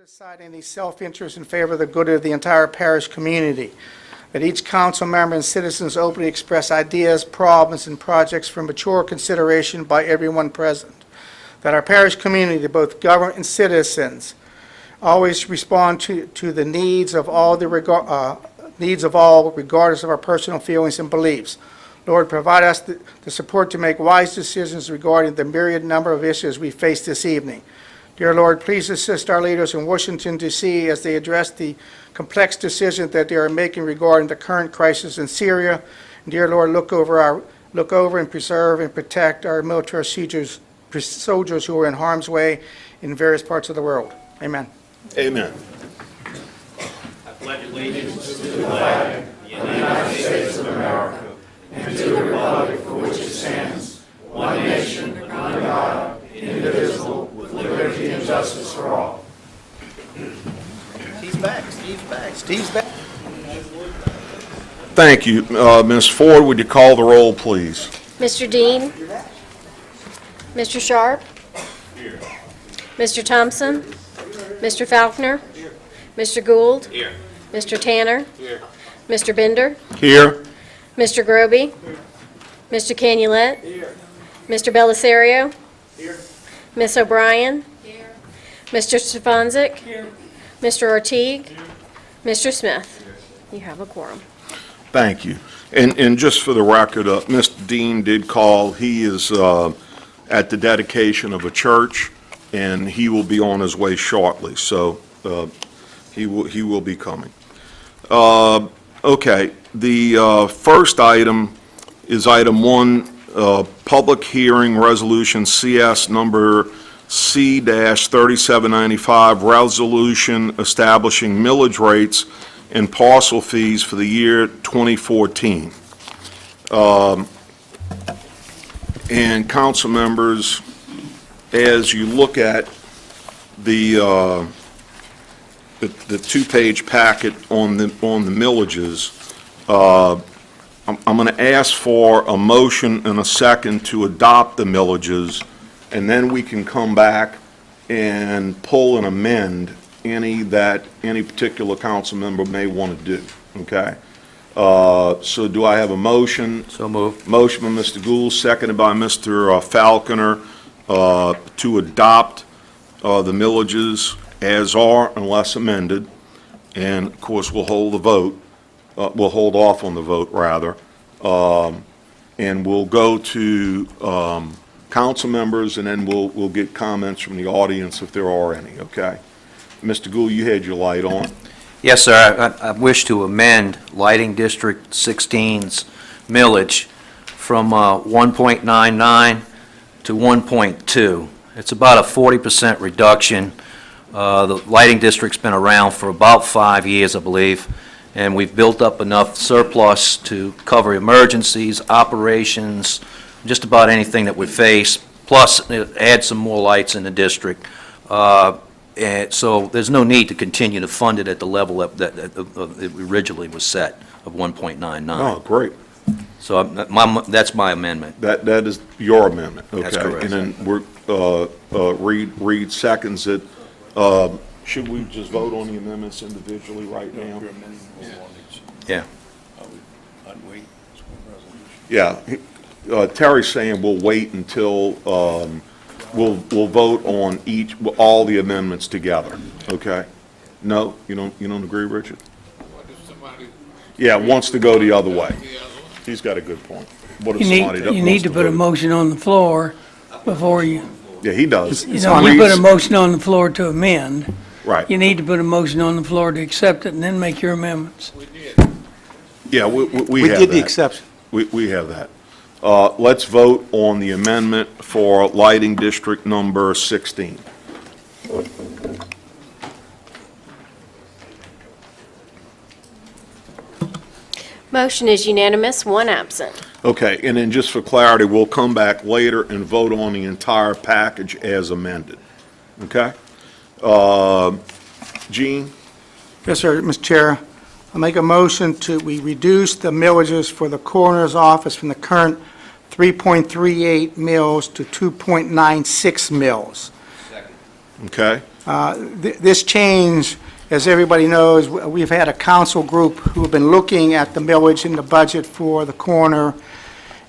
aside any self-interest in favor of the good of the entire parish community. That each council member and citizens openly express ideas, problems, and projects for mature consideration by everyone present. That our parish community, both government and citizens, always respond to the needs of all regardless of our personal feelings and beliefs. Lord, provide us the support to make wise decisions regarding the myriad number of issues we face this evening. Dear Lord, please assist our leaders in Washington, D.C. as they address the complex decisions that they are making regarding the current crisis in Syria. And dear Lord, look over and preserve and protect our military soldiers who are in harm's way in various parts of the world. Amen. Amen. I pledge allegiance to the flag of the United States of America and to the republic for which it stands, one nation, under God, indivisible, with liberty and justice for all. Steve's back. Thank you. Ms. Ford, would you call the roll, please? Mr. Dean? Mr. Sharp? Mr. Thompson? Mr. Faulkner? Mr. Gould? Here. Mr. Tanner? Here. Mr. Bender? Here. Mr. Groby? Mr. Canulet? Mr. Belisario? Ms. O'Brien? Mr. Stefanczyk? Mr. Ortigue? Mr. Smith? You have a quorum. Thank you. And just for the record, Mr. Dean did call. He is at the dedication of a church, and he will be on his way shortly. So he will be coming. Okay. The first item is item 1, public hearing resolution CS number C-3795, resolution establishing millage rates and parcel fees for the year 2014. And council members, as you look at the two-page packet on the millages, I'm going to ask for a motion and a second to adopt the millages, and then we can come back and pull and amend any particular council member may want to do, okay? So do I have a motion? So moved. Motion by Mr. Gould, seconded by Mr. Falconer, to adopt the millages as are unless amended. And, of course, we'll hold the vote. We'll hold off on the vote, rather. And we'll go to council members, and then we'll get comments from the audience if there are any, okay? Mr. Gould, you had your light on. Yes, sir. I wish to amend Lighting District 16's millage from 1.99 to 1.2. It's about a 40% reduction. The lighting district's been around for about 5 years, I believe, and we've built up enough surplus to cover emergencies, operations, just about anything that we face, plus add some more lights in the district. And so there's no need to continue to fund it at the level that it originally was set of 1.99. Oh, great. So that's my amendment. That is your amendment, okay? That's correct. And then we're, Reed seconds it. Should we just vote on the amendments individually right now? Yeah. Yeah. Terry's saying we'll wait until, we'll vote on all the amendments together, okay? No? You don't agree, Richard? Yeah, wants to go the other way. He's got a good point. What if somebody You need to put a motion on the floor before you, Yeah, he does. you put a motion on the floor to amend. Right. You need to put a motion on the floor to accept it and then make your amendments. Yeah, we have did the that. exception. We have that. Let's vote on the amendment for lighting district number 16. Motion is unanimous, one absent. Okay, and then just for clarity, we'll come back later and vote on the entire package as amended. Okay? Gene? Yes, sir, Mr. Chair. I make a motion we reduce the millages for the coroner's office from the current 3.38 mills to 2.96 mills. Okay. This change, as everybody knows, we've had a council group who have been looking at the millage and the budget for the coroner,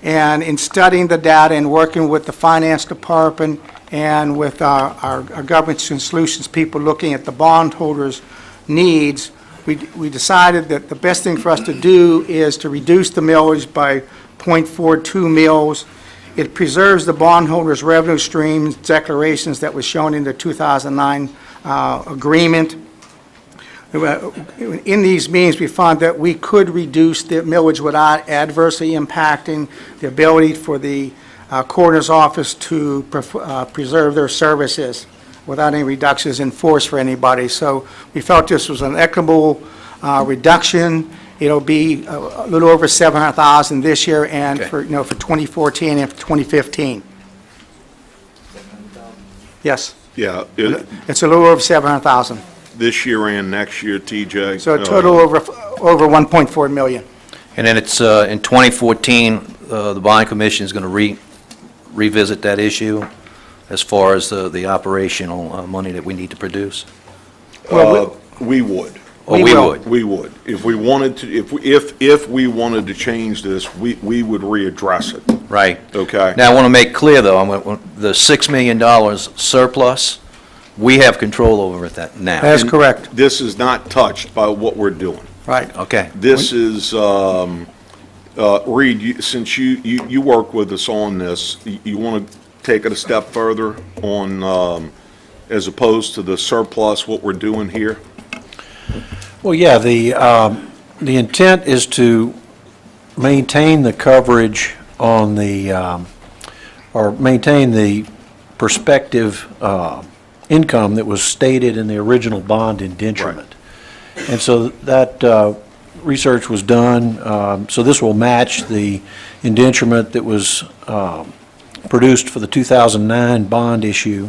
and in studying the data and working with the finance department and with our government and solutions people looking at the bondholders' needs, we decided that the best thing for us to do is to reduce the millage by .42 mils. It preserves the bondholders' revenue streams declarations that was shown in the 2009 agreement. In these meetings, we found that we could reduce the millage without adversely impacting the ability for the coroner's office to preserve their services without any reductions in force for anybody. So we felt this was an equitable reduction. It'll be a little over $700,000 this year, and Okay. for 2014 and for 2015. Yes, Yeah, it's a little over $700,000. this year and next year, TJ. So a total over 1.4 million. And then it's, in 2014, the bond commission is going to revisit that issue as far as the operational money that we need to produce? We would. Or We we will. would? We would. If we wanted to, if we wanted to change this, we would readdress it, Right. okay? Now, I want to make clear, though, the $6 million surplus, we have control over that now. That's correct, This is not touched by what we're doing. right. Okay. This is, Reed, since you work with us on this, you want to take it a step further on, as opposed to the surplus, what we're doing here? Well, yeah, the intent is to maintain the coverage on the, or maintain the prospective income that was stated in the original bond indenturement. And so that research was done, so this will match the indenturement that was produced for the 2009 bond issue.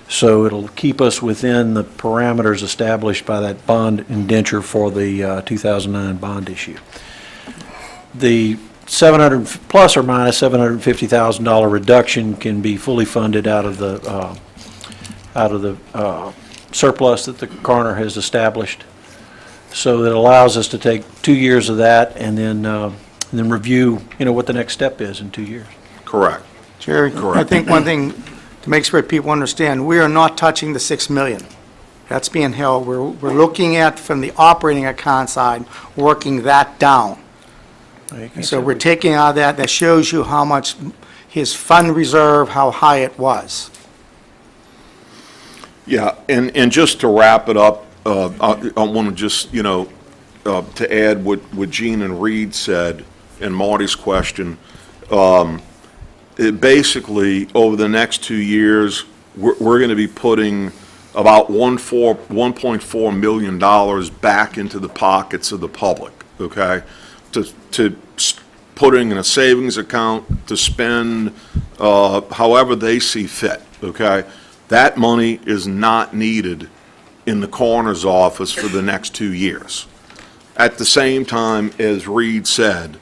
So it'll keep us within the parameters established by that bond indenture for the 2009 bond issue. The plus or minus $750,000 reduction can be fully funded out of the surplus that the coroner has established. So that allows us to take 2 years of that and then review, what the next step is in 2 years. Correct. Jerry, I think one thing to make sure people understand, we are not touching the 6 million. That's being held. We're looking at, from the operating account side, working that down. So we're taking out of that shows you how much his fund reserve, how high it was. Yeah, and just to wrap it up, I want to just, to add what Gene and Reed said and Marty's question. Basically, over the next 2 years, we're going to be putting about $1.4 million back into the pockets of the public, okay? To putting in a savings account, to spend however they see fit, okay? That money is not needed in the coroner's office for the next 2 years. At the same time, as Reed said,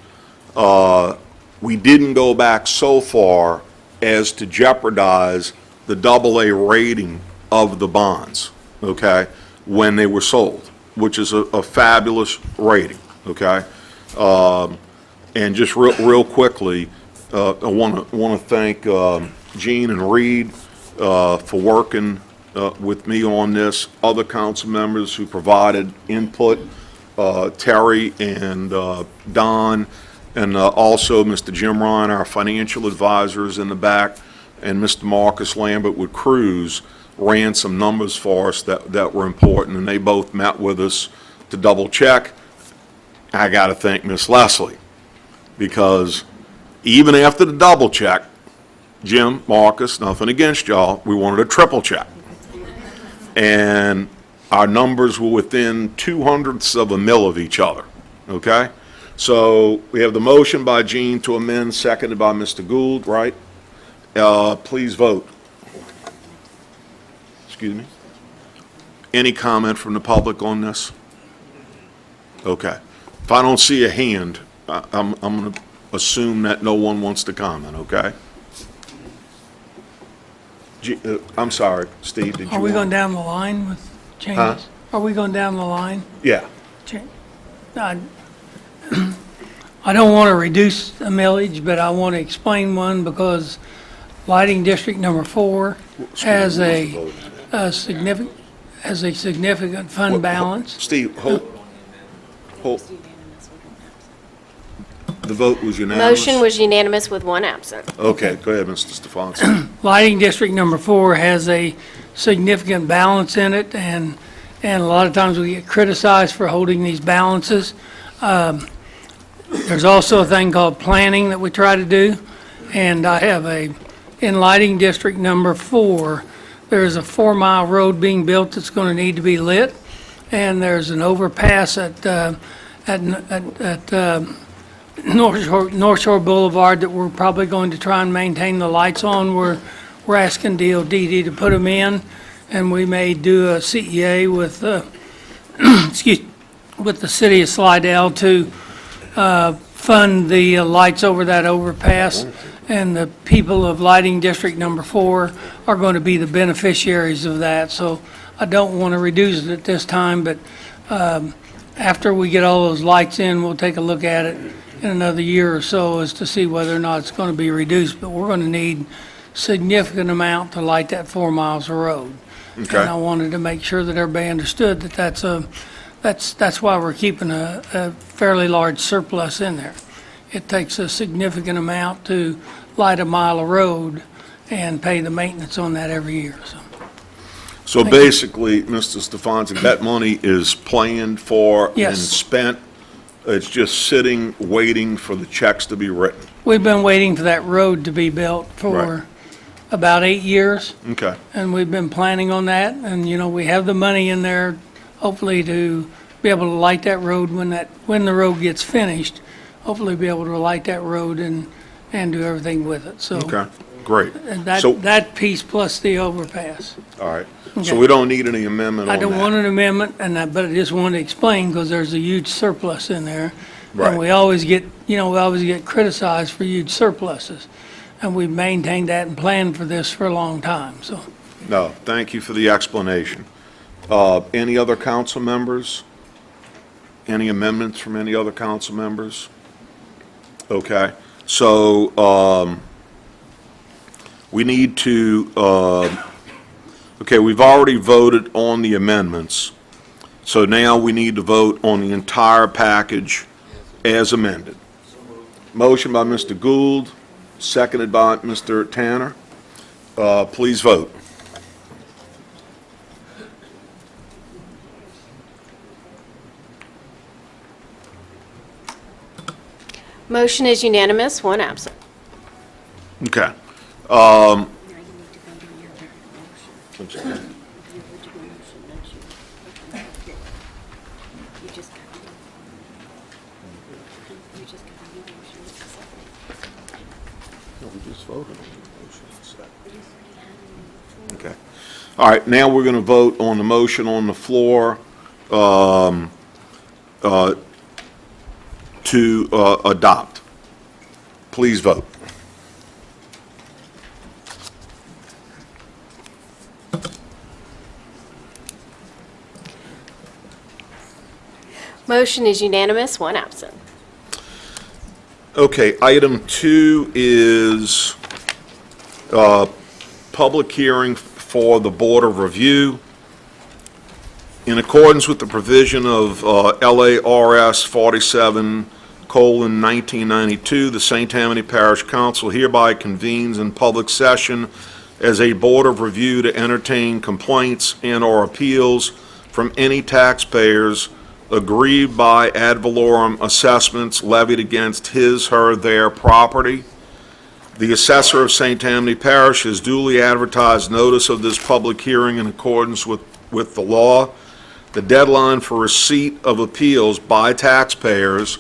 we didn't go back so far as to jeopardize the AA rating of the bonds, okay, when they were sold, which is a fabulous rating, okay? And just real quickly, I want to thank Gene and Reed for working with me on this, other council members who provided input, Terry and Don, and also Mr. Jim Ryan, our financial advisors in the back, and Mr. Marcus Lambert with Cruz ran some numbers for us that were important, and they both met with us to double check. I got to thank Miss Leslie, because even after the double check, Jim, Marcus, nothing against y'all, we wanted a triple check. And our numbers were within 0.02 of a mil of each other, okay? So we have the motion by Gene to amend, seconded by Mr. Gould, right? Please vote. Excuse me? Any comment from the public on this? Okay. If I don't see a hand, I'm going to assume that no one wants to comment, okay? I'm sorry, Steve, did you Are we going want? down the line with Huh? changes? Are we going down the line? Yeah, Cha- I I don't want to reduce a millage, but I want to explain one because lighting district number 4 has a significant fund balance. Steve, hold. The vote was unanimous? Motion was unanimous with one absent. Okay, go ahead, Mr. Stefanski. Lighting district number 4 has a significant balance in it, and a lot of times we get criticized for holding these balances. There's also a thing called planning that we try to do, and I have in lighting district number 4, there's a 4-mile road being built that's going to need to be lit, and there's an overpass at North Shore Boulevard that we're probably going to try and maintain the lights on. We're asking DOT to put them in, and we may do a CEA with, with the city of Slidell to fund the lights over that overpass, and the people of lighting district number 4 are going to be the beneficiaries of that. So I don't want to reduce it at this time, but after we get all those lights in, we'll take a look at it in another year or so as to see whether or not it's going to be reduced. But we're going to need significant amount to light that 4 miles of road. Okay. And I wanted to make sure that everybody understood that that's why we're keeping a fairly large surplus in there. It takes a significant amount to light a mile of road and pay the maintenance on that every year, so. So basically, Mr. Stefanski, that money is planned for and Yes. spent. It's just sitting, waiting for the checks to be written. We've been waiting for that road to be built Right. for about 8 years, Okay, and we've been planning on that, and, we have the money in there, hopefully to be able to light that road when the road gets finished, hopefully be able to light that road and do everything with it, so. okay, great. And So, that piece plus the overpass. all right, so Okay. we don't need any amendment on I that? don't want an amendment, but I just wanted to explain, because there's a huge surplus in there. Right. And we always get criticized for huge surpluses. And we've maintained that and planned for this for a long time, so. No, thank you for the explanation. Any other council members? Any amendments from any other council members? Okay, so we need to, okay, we've already voted on the amendments, so now we need to vote on the entire package as amended. Motion by Mr. Gould, seconded by Mr. Tanner. Please vote. Motion is unanimous, one absent. Okay. Okay. All right, now we're going to vote on the motion on the floor to adopt. Please vote. Motion is unanimous, one absent. Okay, item 2 is public hearing for the Board of Review. In accordance with the provision of LARS 47:1992, the St. Tammany Parish Council hereby convenes in public session as a Board of Review to entertain complaints and/or appeals from any taxpayers aggrieved by ad valorem assessments levied against his, her, their property. The assessor of St. Tammany Parish has duly advertised notice of this public hearing in accordance with the law. The deadline for receipt of appeals by taxpayers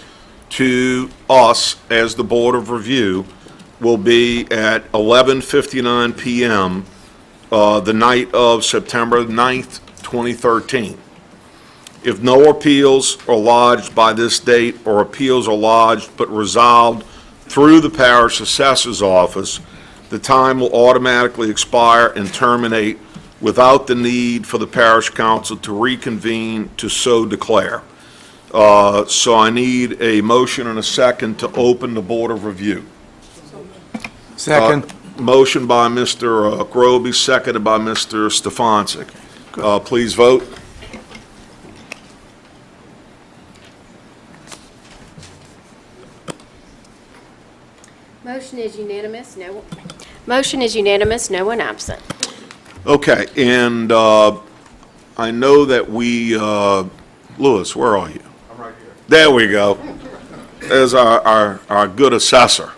to us as the Board of Review will be at 11:59 p.m. The night of September 9th, 2013. If no appeals are lodged by this date, or appeals are lodged but resolved through the parish assessor's office, the time will automatically expire and terminate without the need for the parish council to reconvene to so declare. So I need a motion and a second to open the Board of Review. Second. Motion by Mr. Groby, seconded by Mr. Stefanczyk. Please vote. Motion is unanimous, no one absent. Okay, and I know that we, Louis, where are you? I'm right here. There we go. There's our good assessor.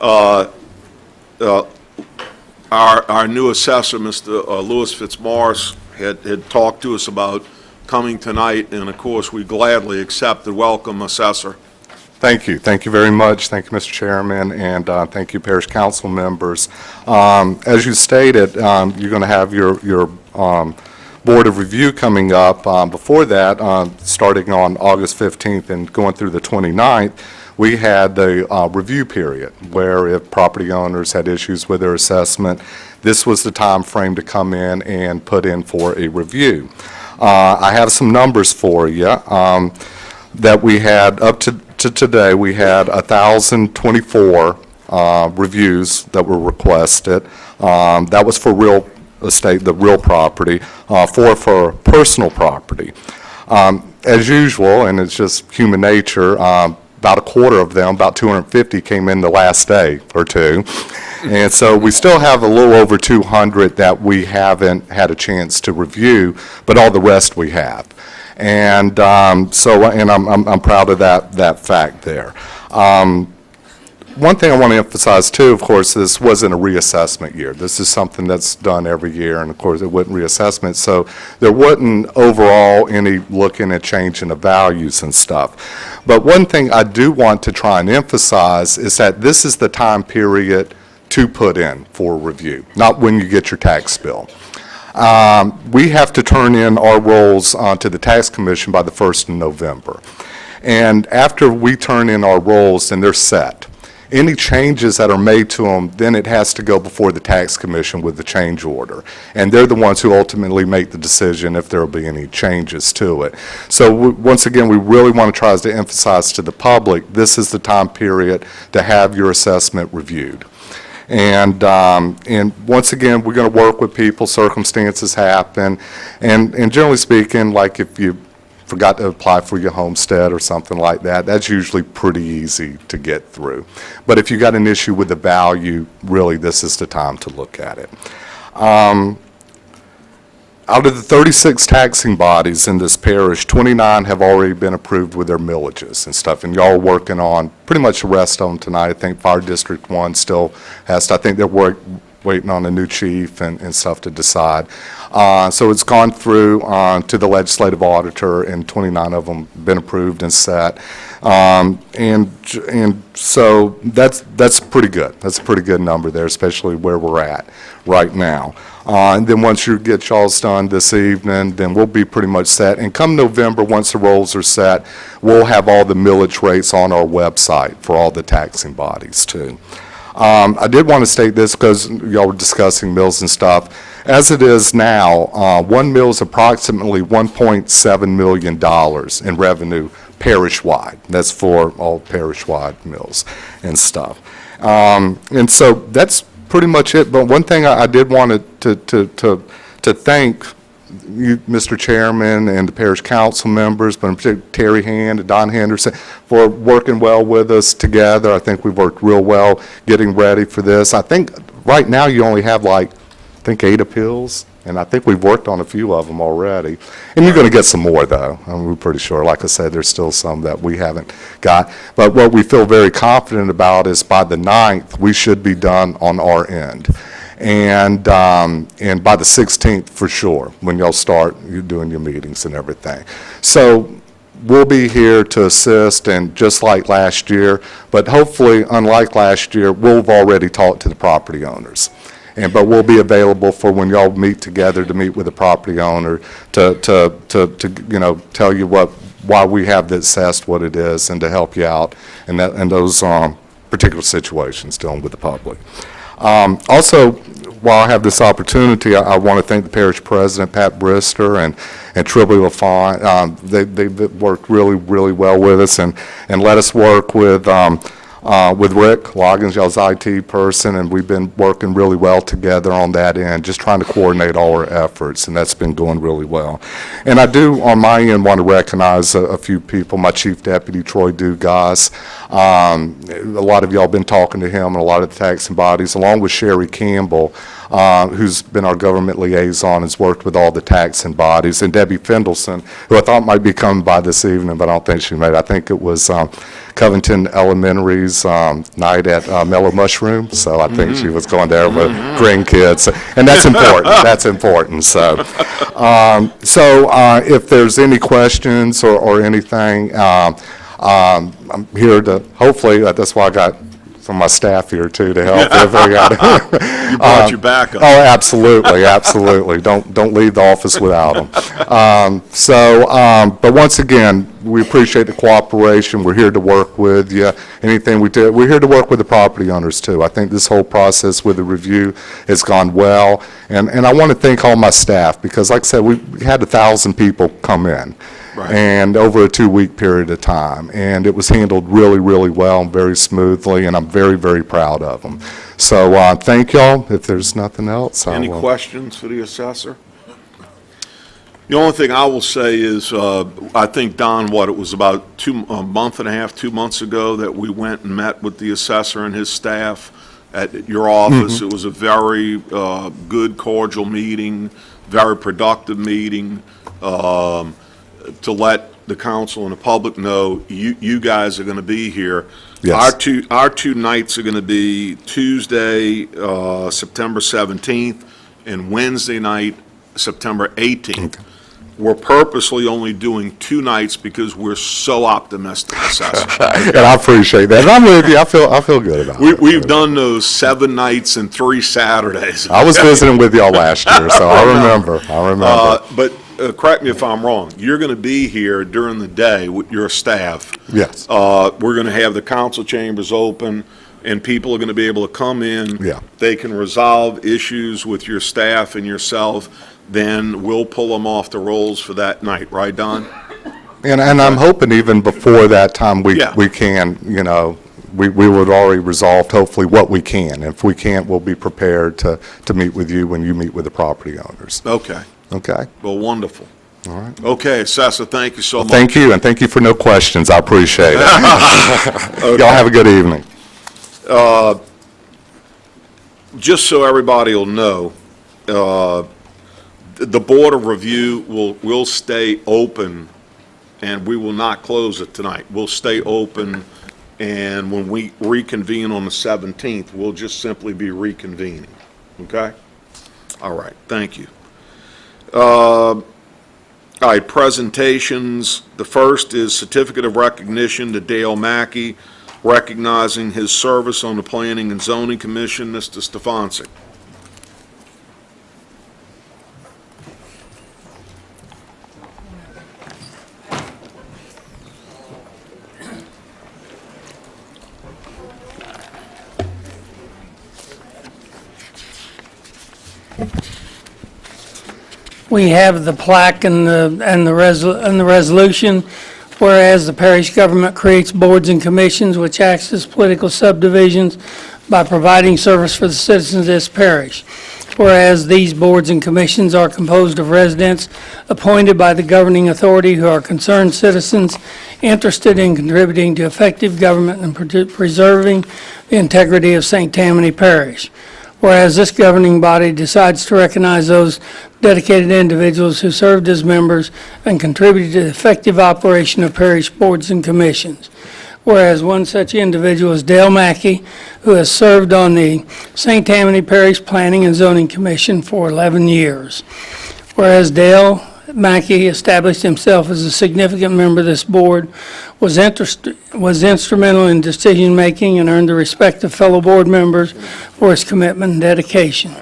Our new assessor, Mr. Louis Fitzmaurice, had talked to us about coming tonight, and of course, we gladly accepted. Welcome, assessor. Thank you. Thank you very much. Thank you, Mr. Chairman, and thank you, Parish Council members. As you stated, you're going to have your Board of Review coming up. Before that, starting on August 15th and going through the 29th, we had the review period where if property owners had issues with their assessment, this was the time frame to come in and put in for a review. I have some numbers for you that we had up to today. We had 1,024 reviews that were requested. That was for real estate, the real property, 4 for personal property. As usual, and it's just human nature, about a quarter of them, about 250, came in the last day or two. And so we still have a little over 200 that we haven't had a chance to review, but all the rest we have. And I'm proud of that fact there. One thing I want to emphasize too, of course, this wasn't a reassessment year. This is something that's done every year, and of course it wasn't reassessment, so there wasn't overall any looking at changing the values and stuff. But one thing I do want to try and emphasize is that this is the time period to put in for review, not when you get your tax bill. We have to turn in our rolls to the Tax Commission by the 1st of November. And after we turn in our rolls, then they're set. Any changes that are made to them, then it has to go before the Tax Commission with the change order. And they're the ones who ultimately make the decision if there will be any changes to it. So once again, we really want to try to emphasize to the public, this is the time period to have your assessment reviewed. And once again, we're going to work with people, circumstances happen, and generally speaking, like if you forgot to apply for your homestead or something like that, that's usually pretty easy to get through. But if you got an issue with the value, really this is the time to look at it. Out of the 36 taxing bodies in this parish, 29 have already been approved with their millages and stuff, and y'all are working on pretty much the rest of them tonight. I think Fire District 1 still has to, I think they're waiting on a new chief and stuff to decide. So it's gone through to the legislative auditor, and 29 of them been approved and set. And so that's pretty good. That's a pretty good number there, especially where we're at right now. And then once you get y'all's done this evening, then we'll be pretty much set. And come November, once the rolls are set, we'll have all the millage rates on our website for all the taxing bodies too. I did want to state this because y'all were discussing mills and stuff. As it is now, one mill is approximately $1.7 million in revenue parish-wide. That's for all parish-wide mills and stuff. And so that's pretty much it. But one thing I did want to thank you, Mr. Chairman, and the parish council members, but in particular Terry Hand and Don Henderson, for working well with us together. I think we've worked real well getting ready for this. I think right now you only have like, I think 8 appeals, and I think we've worked on a few of them already. And you're going to get some more, though. We're pretty sure. Like I said, there's still some that we haven't got. But what we feel very confident about is by the 9th, we should be done on our end. And by the 16th, for sure, when y'all start doing your meetings and everything. So we'll be here to assist, and just like last year, but hopefully, unlike last year, we'll have already talked to the property owners. But we'll be available for when y'all meet together to meet with the property owner to tell you why we have this assessed, what it is, and to help you out in those particular situations dealing with the public. Also, while I have this opportunity, I want to thank the parish president, Pat Brister, and Trilby LaFont. They've worked really, really well with us and let us work with Rick Loggins, y'all's IT person, and we've been working really well together on that end, just trying to coordinate all our efforts, and that's been going really well. And I do, on my end, want to recognize a few people, my Chief Deputy, Troy Dugas. A lot of y'all been talking to him, and a lot of the taxing bodies, along with Sherry Campbell, who's been our government liaison, has worked with all the taxing bodies, and Debbie Fendelson, who I thought might be coming by this evening, but I don't think she made it. I think it was Covington Elementary's night at Mellow Mushroom, so I think she was going there with grandkids, and that's important. That's important. So, if there's any questions or anything, I'm here to, hopefully, that's why I got some of my staff here too to help. You brought your backup. Oh, absolutely, absolutely. Don't leave the office without them. But once again, we appreciate the cooperation. We're here to work with you. Anything we do, we're here to work with the property owners too. I think this whole process with the review has gone well, and I want to thank all my staff because, like I said, we had 1,000 people come in. Right. And over a 2-week period of time. And it was handled really, really well and very smoothly, and I'm very, very proud of them. So thank y'all. If there's nothing else, I Any will. questions for the assessor? The only thing I will say is, I think, Don, it was about a month and a half, 2 months ago that we went and met with the assessor and his staff at your office. It was a very good, cordial meeting, very productive meeting. To let the council and the public know, you guys are going to be here. Yes. Our two nights are going to be Tuesday, September 17th, and Wednesday night, September 18th. We're purposely only doing 2 nights because we're so optimistic, Assessor. And I appreciate that. And I'm with you. I feel good about it. We've done those 7 nights and 3 Saturdays. I was visiting with y'all last year, so I remember. But correct me if I'm wrong, you're going to be here during the day with your staff. Yes. We're going to have the council chambers open, and people are going to be able to come in. Yeah. They can resolve issues with your staff and yourself, then we'll pull them off the rolls for that night, right, Don? And I'm hoping even before that time, we Yeah. can, we would already resolved hopefully what we can. If we can't, we'll be prepared to meet with you when you meet with the property owners. Okay. Okay? Well, wonderful. All right. Okay, Assessor, thank you so much. Thank you, and thank you for no questions. I appreciate it. Y'all have a good evening. Just so everybody will know, the Board of Review will stay open, and we will not close it tonight. We'll stay open, and when we reconvene on the 17th, we'll just simply be reconvening, okay? All right, thank you. All right, presentations. The first is Certificate of Recognition to Dale Mackey, recognizing his service on the Planning and Zoning Commission, Mr. Stefanczyk. We have the plaque and the resolution, whereas the parish government creates boards and commissions which acts as political subdivisions by providing service for the citizens of this parish. Whereas these boards and commissions are composed of residents appointed by the governing authority who are concerned citizens interested in contributing to effective government and preserving the integrity of St. Tammany Parish. Whereas this governing body decides to recognize those dedicated individuals who served as members and contributed to the effective operation of parish boards and commissions. Whereas one such individual is Dale Mackey, who has served on the St. Tammany Parish Planning and Zoning Commission for 11 years. Whereas Dale Mackey established himself as a significant member of this board, was instrumental in decision-making, and earned the respect of fellow board members for his commitment and dedication.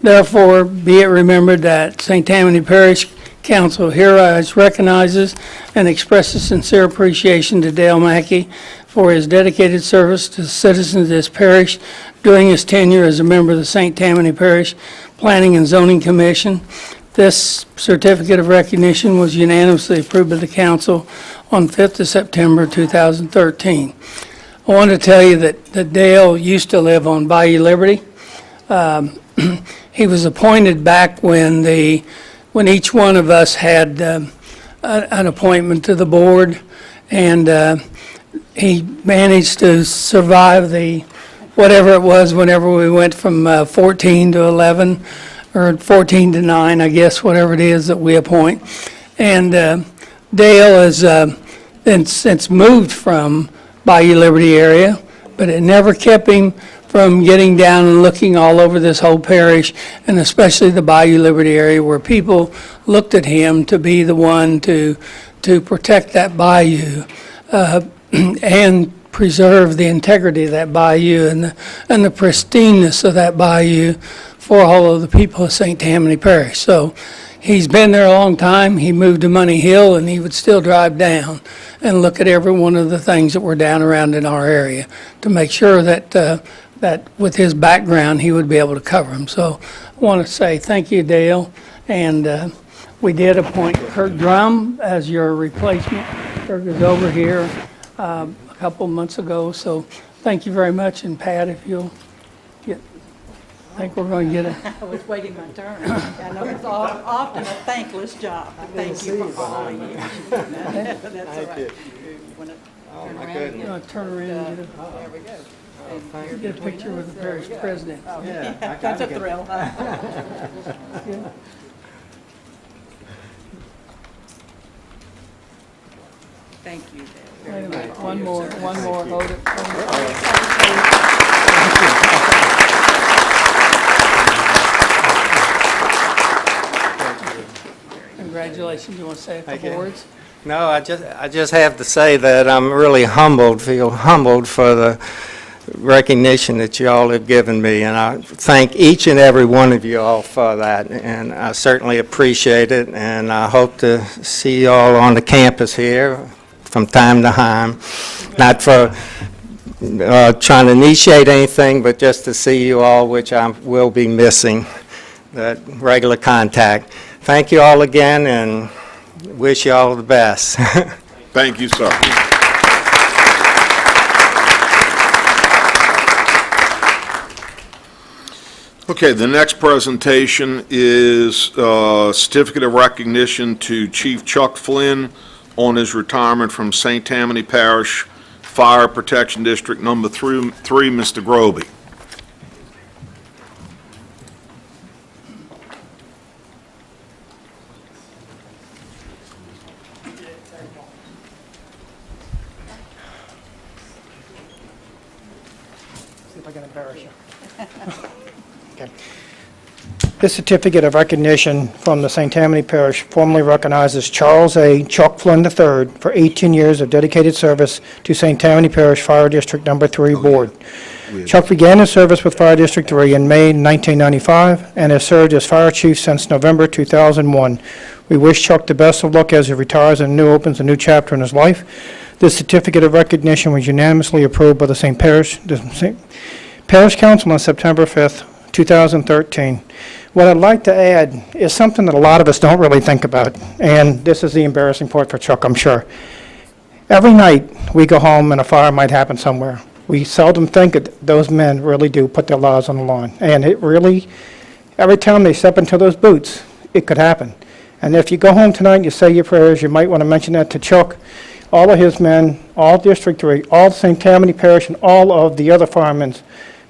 Therefore, be it remembered that St. Tammany Parish Council hereby recognizes and expresses sincere appreciation to Dale Mackey for his dedicated service to the citizens of this parish during his tenure as a member of the St. Tammany Parish Planning and Zoning Commission. This certificate of recognition was unanimously approved by the council on 5th of September 2013. I want to tell you that Dale used to live on Bayou Liberty. He was appointed back when each one of us had an appointment to the board, and he managed to survive whatever it was whenever we went from 14 to 11, or 14 to 9, I guess, whatever it is that we appoint. And Dale has since moved from Bayou Liberty area, but it never kept him from getting down and looking all over this whole parish, and especially the Bayou Liberty area, where people looked at him to be the one to protect that bayou and preserve the integrity of that bayou and the pristineness of that bayou for all of the people of St. Tammany Parish. So he's been there a long time. He moved to Money Hill, and he would still drive down and look at every one of the things that were down around in our area to make sure that with his background, he would be able to cover them. So I want to say thank you, Dale. And we did appoint Kirk Drum as your replacement. Kirk is over here a couple months ago, so thank you very much. And Pat, if you'll I think we're going to get it. I was waiting my turn. I know it's often a thankless job. Thank you for all you. That's all right. You want to turn around? You want to turn around and There we go. get a picture with the parish president. Yeah, that's a thrill. Thank you, Dale. Wait a minute, one more, hold it. One more. Congratulations, you want to say a couple words? No, I just have to say that I'm really feel humbled for the recognition that you all have given me, and I thank each and every one of you all for that, and I certainly appreciate it, and I hope to see you all on the campus here from time to time, not for trying to initiate anything, but just to see you all, which I will be missing, that regular contact. Thank you all again, and wish you all the best. Thank you, sir. Okay, the next presentation is certificate of recognition to Chief Chuck Flynn on his retirement from St. Tammany Parish Fire Protection District Number 3, Mr. Groby. See if I can embarrass you. Okay. This certificate of recognition from the St. Tammany Parish formally recognizes Charles A. Chuck Flynn III for 18 years of dedicated service to St. Tammany Parish Fire District Number 3 Board. Chuck began his service with Fire District 3 in May 1995 and has served as fire chief since November 2001. We wish Chuck the best of luck as he retires and opens a new chapter in his life. This certificate of recognition was unanimously approved by the St. Parish Council on September 5th, 2013. What I'd like to add is something that a lot of us don't really think about, and this is the embarrassing part for Chuck, I'm sure. Every night we go home and a fire might happen somewhere. We seldom think that those men really do put their lives on the line, and it really, every time they step into those boots, it could happen. And if you go home tonight and you say your prayers, you might want to mention that to Chuck, all of his men, all District 3, all St. Tammany Parish, and all of the other firemen.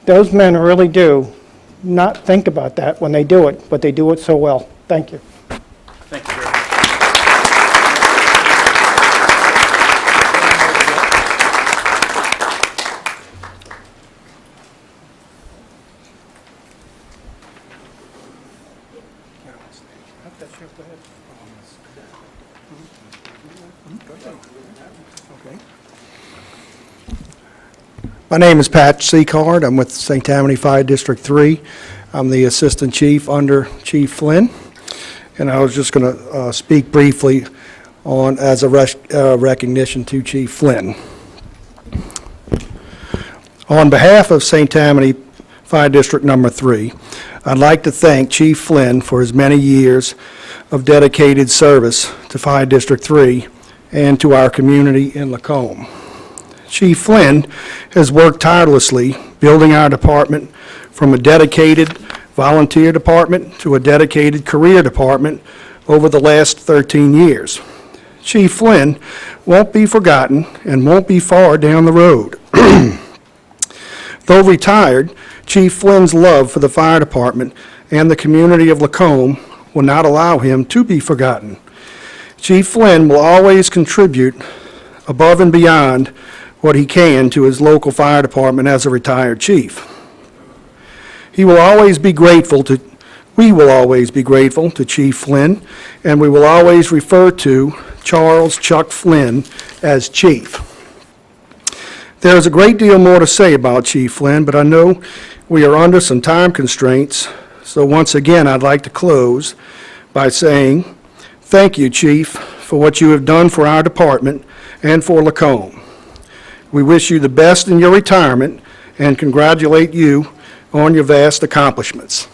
Those men really do not think about that when they do it, but they do it so well. Thank you. Thank you very much. My name is Pat Seacard. I'm with St. Tammany Fire District 3. I'm the Assistant Chief under Chief Flynn. And I was just going to speak briefly on as a recognition to Chief Flynn. On behalf of St. Tammany Fire District Number 3. I'd like to thank Chief Flynn for his many years of dedicated service to Fire District 3 and to our community in Lacombe. Chief Flynn has worked tirelessly building our department from a dedicated volunteer department to a dedicated career department over the last 13 years. Chief Flynn won't be forgotten and won't be far down the road. Though retired, Chief Flynn's love for the fire department and the community of Lacombe will not allow him to be forgotten. Chief Flynn will always contribute above and beyond what he can to his local fire department as a retired chief. We will always be grateful to Chief Flynn, and we will always refer to Charles Chuck Flynn as Chief. There is a great deal more to say about Chief Flynn, but I know we are under some time constraints, so once again, I'd like to close by saying, thank you, Chief, for what you have done for our department and for Lacombe. We wish you the best in your retirement and congratulate you on your vast accomplishments.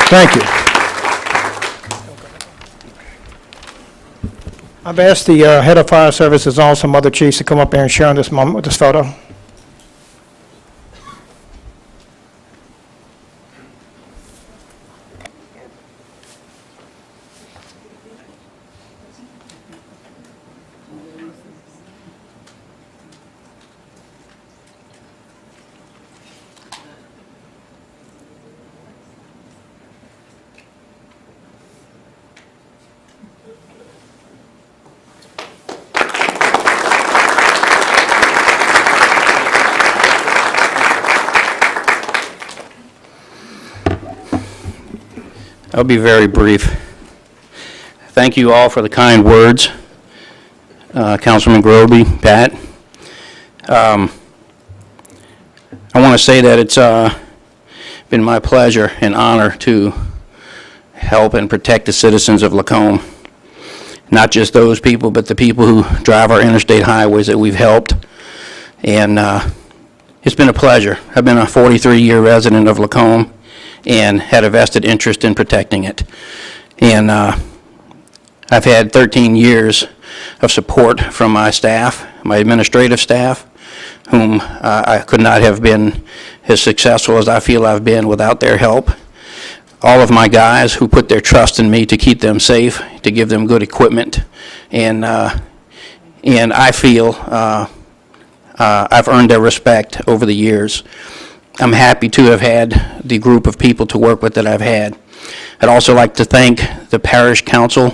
Thank you. I've asked the head of fire services and some other chiefs to come up here and share in this moment with this photo. I'll be very brief. Thank you all for the kind words. Councilman Groby, Pat. I want to say that it's been my pleasure and honor to help and protect the citizens of Lacombe. Not just those people, but the people who drive our interstate highways that we've helped. And it's been a pleasure. I've been a 43-year resident of Lacombe and had a vested interest in protecting it. And I've had 13 years of support from my staff, my administrative staff, whom I could not have been as successful as I feel I've been without their help. All of my guys who put their trust in me to keep them safe, to give them good equipment, and I feel I've earned their respect over the years. I'm happy to have had the group of people to work with that I've had. I'd also like to thank the parish council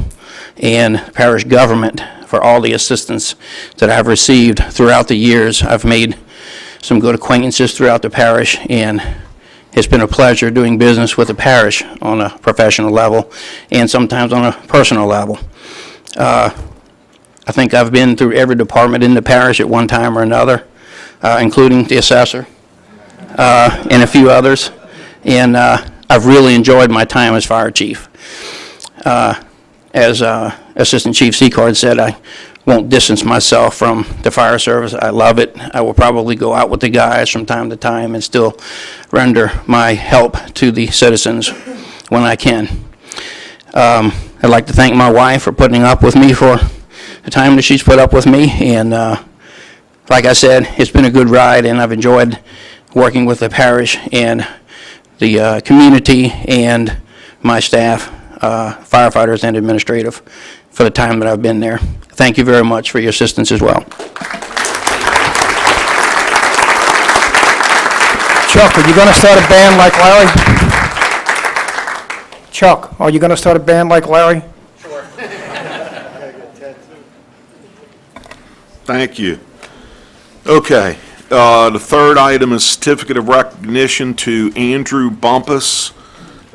and parish government for all the assistance that I've received throughout the years. I've made some good acquaintances throughout the parish, and it's been a pleasure doing business with the parish on a professional level and sometimes on a personal level. I think I've been through every department in the parish at one time or another, including the assessor. And a few others, and I've really enjoyed my time as fire chief. As Assistant Chief Seacard said, I won't distance myself from the fire service. I love it. I will probably go out with the guys from time to time and still render my help to the citizens when I can. I'd like to thank my wife for putting up with me for the time that she's put up with me, and like I said, it's been a good ride, and I've enjoyed working with the parish and the community and my staff, firefighters and administrative, for the time that I've been there. Thank you very much for your assistance as well. Chuck, are you going to start a band like Larry? Chuck, are you going to start a band like Larry? Thank you. Okay. The third item is certificate of recognition to Andrew Bumpus,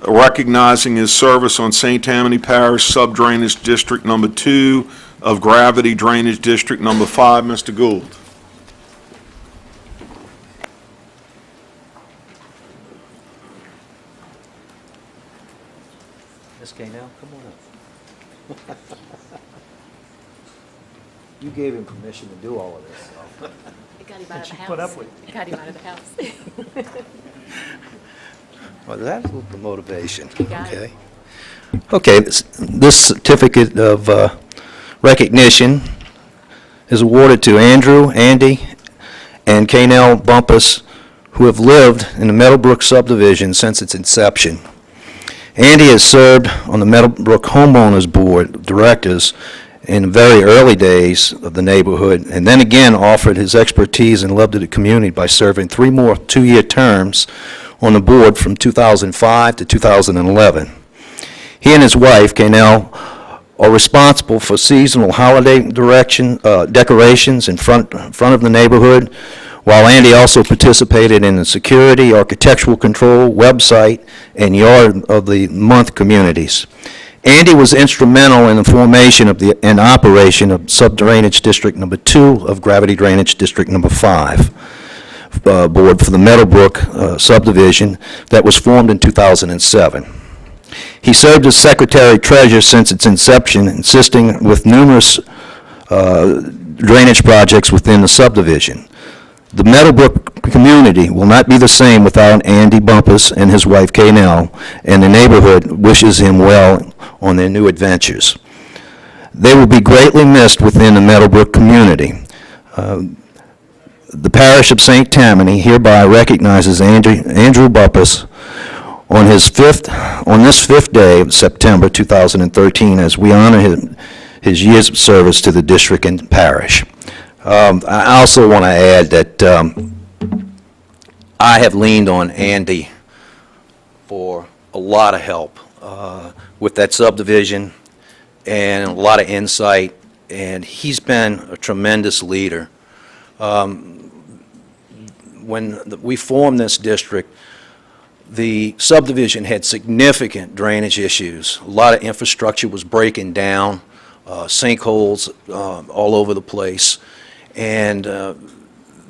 recognizing his service on St. Tammany Parish Sub-Drainage District Number 2 of Gravity Drainage District Number 5. Mr. Gould. Ms. K. now, come on up. You gave him permission to do all of this, so. It got him out of the house. put up with It got him out of the house. Well, that's the motivation. got it. Okay. Okay, this certificate of recognition is awarded to Andrew, Andy, and Kanell Bumpus, who have lived in the Meadowbrook subdivision since its inception. Andy has served on the Meadowbrook Homeowners Board of Directors in the very early days of the neighborhood, and then again offered his expertise and love to the community by serving 3 more 2-year terms on the board from 2005 to 2011. He and his wife, Kanell, are responsible for seasonal holiday decorations in front of the neighborhood, while Andy also participated in the security, architectural control, website, and yard of the month communities. Andy was instrumental in the formation of and operation of Subdrainage District Number 2 of Gravity Drainage District Number 5 board for the Meadowbrook subdivision that was formed in 2007. He served as Secretary-Treasurer since its inception, assisting with numerous drainage projects within the subdivision. The Meadowbrook community will not be the same without Andy Bumpus and his wife Kanell, and the neighborhood wishes him well on their new adventures. They will be greatly missed within the Meadowbrook community. The Parish of St. Tammany hereby recognizes Andrew Bumpus on this 5th day of September 2013 as we honor his years of service to the district and parish. I also want to add that I have leaned on Andy for a lot of help with that subdivision and a lot of insight, and he's been a tremendous leader. When we formed this district, the subdivision had significant drainage issues. A lot of infrastructure was breaking down, sinkholes all over the place, and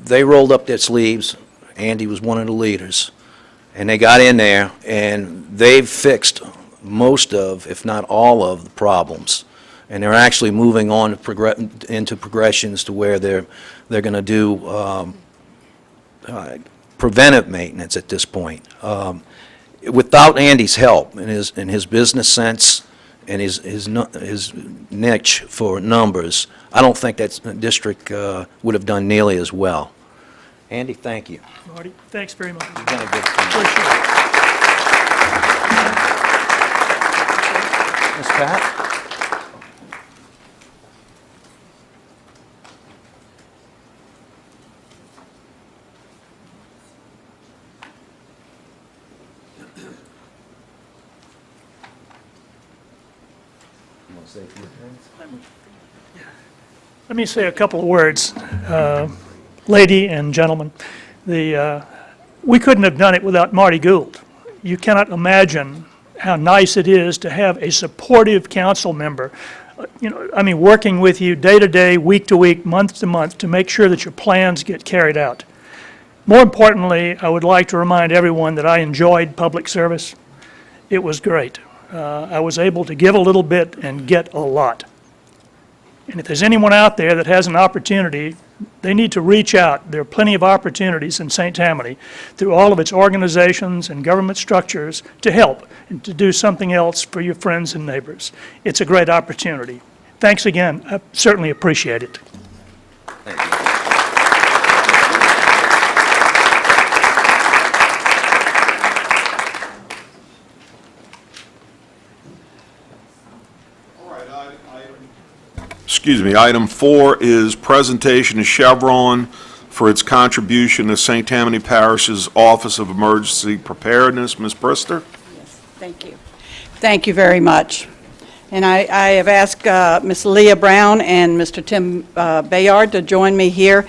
they rolled up their sleeves. Andy was one of the leaders, and they got in there, and they've fixed most of, if not all of, the problems. And they're actually moving on into progressions to where they're going to do preventive maintenance at this point. Without Andy's help and his business sense and his niche for numbers, I don't think that district would have done nearly as well. Andy, thank you. Marty, thanks very much. You've done a good thing. Appreciate it. Ms. Pat? Let me say a couple of words. Lady and gentlemen, we couldn't have done it without Marty Gould. You cannot imagine how nice it is to have a supportive council member, working with you day to day, week to week, month to month to make sure that your plans get carried out. More importantly, I would like to remind everyone that I enjoyed public service. It was great. I was able to give a little bit and get a lot. And if there's anyone out there that has an opportunity, they need to reach out. There are plenty of opportunities in St. Tammany through all of its organizations and government structures to help and to do something else for your friends and neighbors. It's a great opportunity. Thanks again. I certainly appreciate it. Thank you. Excuse me, item 4 is presentation to Chevron for its contribution to St. Tammany Parish's Office of Emergency Preparedness. Ms. Brister? Yes, thank you. Thank you very much. And I have asked Ms. Leah Brown and Mr. Tim Bayard to join me here.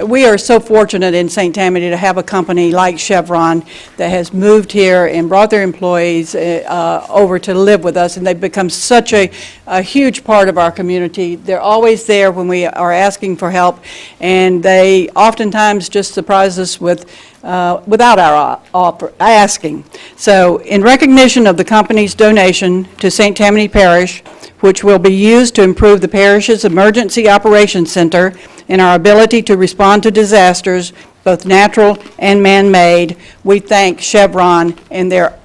We are so fortunate in St. Tammany to have a company like Chevron that has moved here and brought their employees over to live with us, and they've become such a huge part of our community. They're always there when we are asking for help, and they oftentimes just surprise us with without our asking. So in recognition of the company's donation to St. Tammany Parish, which will be used to improve the parish's Emergency Operations Center and our ability to respond to disasters, both natural and man-made. We thank Chevron and their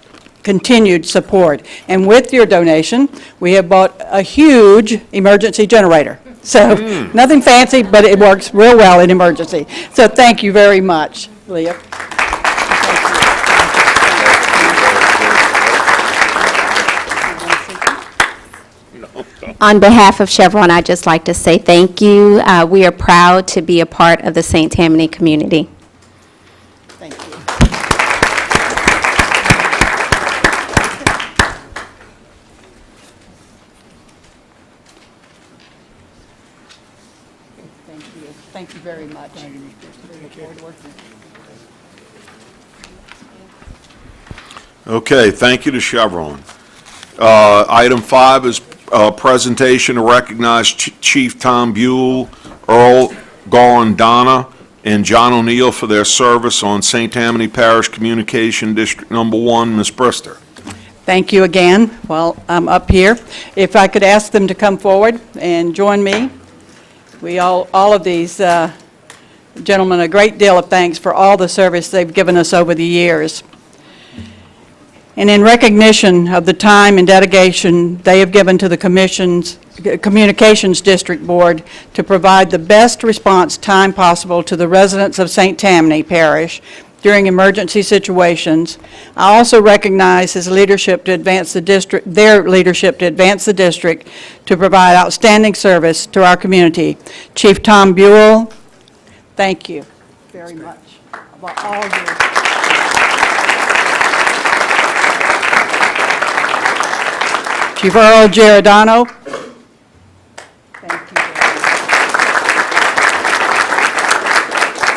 continued support. And with your donation, we have bought a huge emergency generator. So, nothing fancy, but it works real well in emergency. So thank you very much, Leah. On behalf of Chevron, I'd just like to say thank you. We are proud to be a part of the St. Tammany community. Thank you. Thank you. Thank you very much. Look forward to working with you. Okay, thank you to Chevron. Item 5 is presentation to recognize Chief Tom Buell, Earl Garandana, and John O'Neill for their service on St. Tammany Parish Communication District Number 1. Ms. Brister. Thank you again while I'm up here. If I could ask them to come forward and join me. We all of these gentlemen, a great deal of thanks for all the service they've given us over the years. And in recognition of the time and dedication they have given to the Communications District Board to provide the best response time possible to the residents of St. Tammany Parish during emergency situations, I also recognize his leadership to advance the district, their leadership to advance the district to provide outstanding service to our community. Chief Tom Buell, thank you very much for all your. Chief Earl Giordano. Thank you.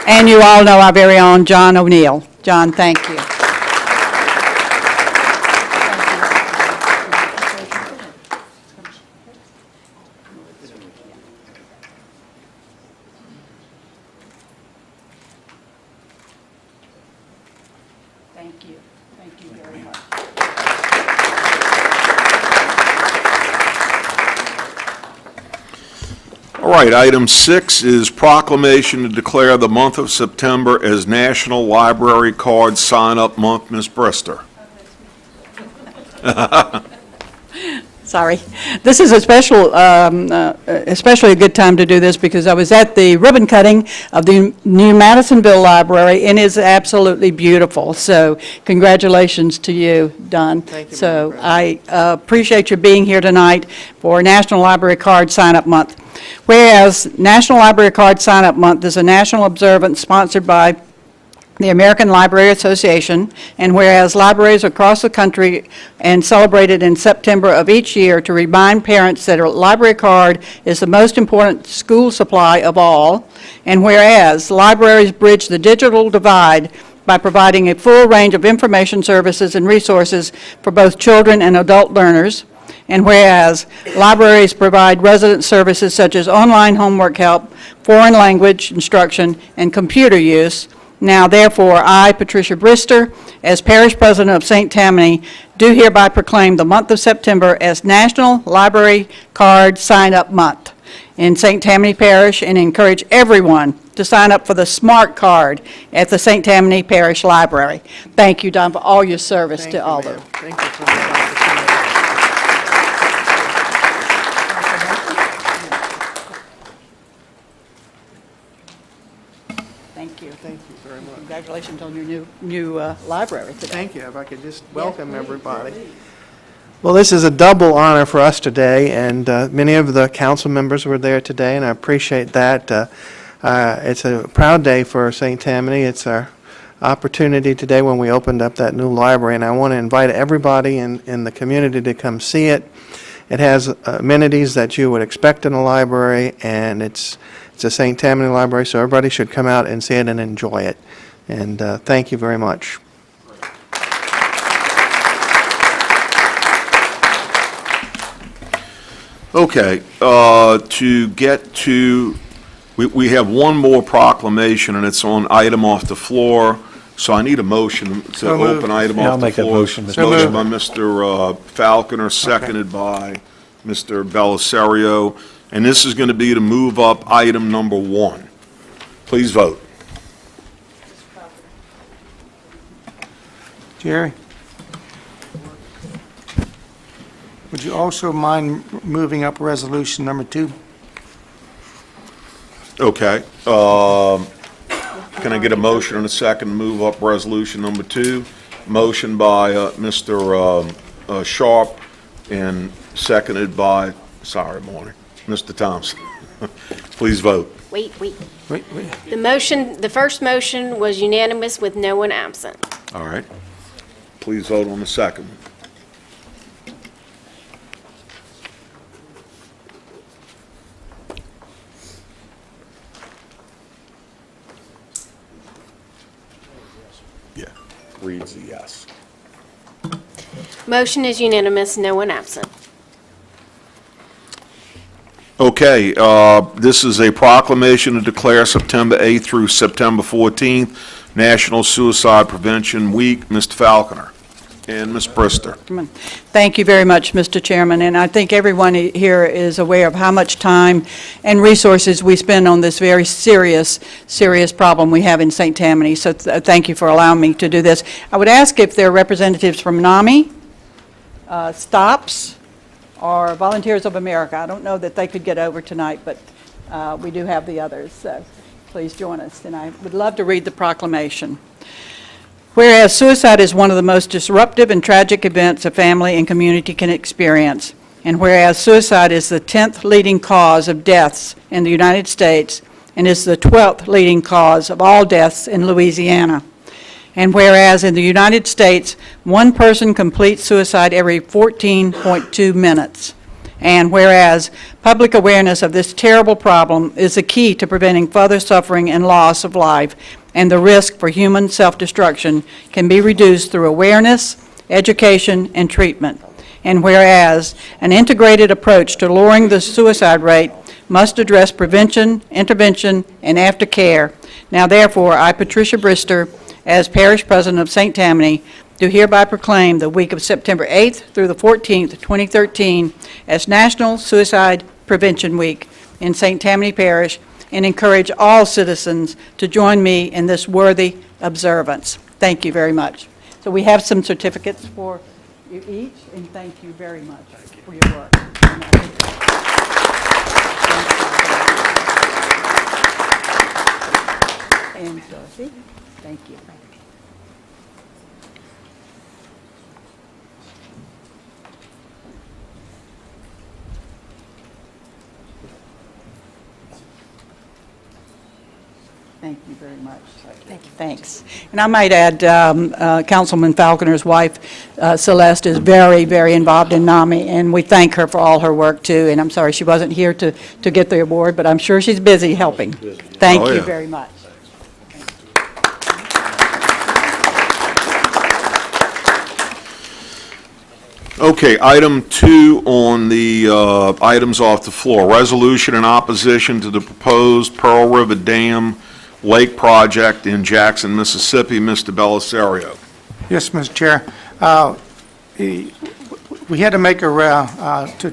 And you all know our very own John O'Neill. John, thank you. Thank you. Thank you very much. All right, item 6 is proclamation to declare the month of September as National Library Card Sign-Up Month. Ms. Brister. Sorry. This is especially a good time to do this because I was at the ribbon cutting of the new Madisonville Library, and it's absolutely beautiful. So congratulations to you, Don. Thank you, So Madam I appreciate you being here tonight for National Library Card Sign-Up Month. Whereas National Library Card Sign-Up Month is a national observance sponsored by the American Library Association, and whereas libraries across the country and celebrated in September of each year to remind parents that a library card is the most important school supply of all, and whereas libraries bridge the digital divide by providing a full range of information services and resources for both children and adult learners, and whereas libraries provide resident services such as online homework help, foreign language instruction, and computer use. Now, therefore, I, Patricia Brister, as Parish President of St. Tammany, do hereby proclaim the month of September as National Library Card Sign-Up Month in St. Tammany Parish, and encourage everyone to sign up for the Smart Card at the St. Tammany Parish Library. Thank you, Don, for all your service to all of them. Thank you for the opportunity. Thank you. Thank you very much. Congratulations on your new library today. Thank you. If I could just welcome everybody. Well, this is a double honor for us today, and many of the council members were there today, and I appreciate that. It's a proud day for St. Tammany. It's our opportunity today when we opened up that new library, and I want to invite everybody in the community to come see it. It has amenities that you would expect in a library, and it's a St. Tammany library, so everybody should come out and see it and enjoy it. And thank you very much. Okay, to get to, we have one more proclamation, and it's on item off the floor, so I need a motion to So moved. open item Yeah, I'll off the make that floor. motion, Mr. Motion by Chairman. Mr. Falconer, seconded by Mr. Belisario, and this is going to be to move up item number 1. Please vote. Jerry? Would you also mind moving up resolution number 2? Okay. Can I get a motion and a second to move up resolution number 2? Motion by Mr. Sharp and seconded by, Mr. Thompson. Please vote. Wait. Wait. The first motion was unanimous with no one absent. All right. Please vote on the second one. Yeah, reads a yes. Motion is unanimous, no one absent. Okay, this is a proclamation to declare September 8th through September 14th National Suicide Prevention Week. Mr. Falconer and Ms. Brister. Thank you very much, Mr. Chairman, and I think everyone here is aware of how much time and resources we spend on this very serious problem we have in St. Tammany, so thank you for allowing me to do this. I would ask if there are representatives from NAMI, STOPS, or Volunteers of America. I don't know that they could get over tonight, but we do have the others, so please join us, and I would love to read the proclamation. Whereas suicide is one of the most disruptive and tragic events a family and community can experience, and whereas suicide is the 10th leading cause of deaths in the United States and is the 12th leading cause of all deaths in Louisiana, and whereas in the United States, one person completes suicide every 14.2 minutes, and whereas public awareness of this terrible problem is the key to preventing further suffering and loss of life, and the risk for human self-destruction can be reduced through awareness, education, and treatment. And whereas an integrated approach to lowering the suicide rate must address prevention, intervention, and aftercare. Now therefore, I, Patricia Brister, as Parish President of St. Tammany, do hereby proclaim the week of September 8th through the 14th, 2013, as National Suicide Prevention Week in St. Tammany Parish, and encourage all citizens to join me in this worthy observance. Thank you very much. So we have some certificates for you each, and thank you very much for your work. And Dorothy, thank you. Thank you very much. Thank you. Thanks. And I might add, Councilman Falconer's wife, Celeste, is very, very involved in NAMI, and we thank her for all her work, too. And I'm sorry she wasn't here to get the award, but I'm sure she's busy helping. Thank you very much. Okay, item 2 on the items off the floor. Resolution in opposition to the proposed Pearl River Dam Lake project in Jackson, Mississippi. Mr. Belisario. Yes, Mr. Chair. We had to make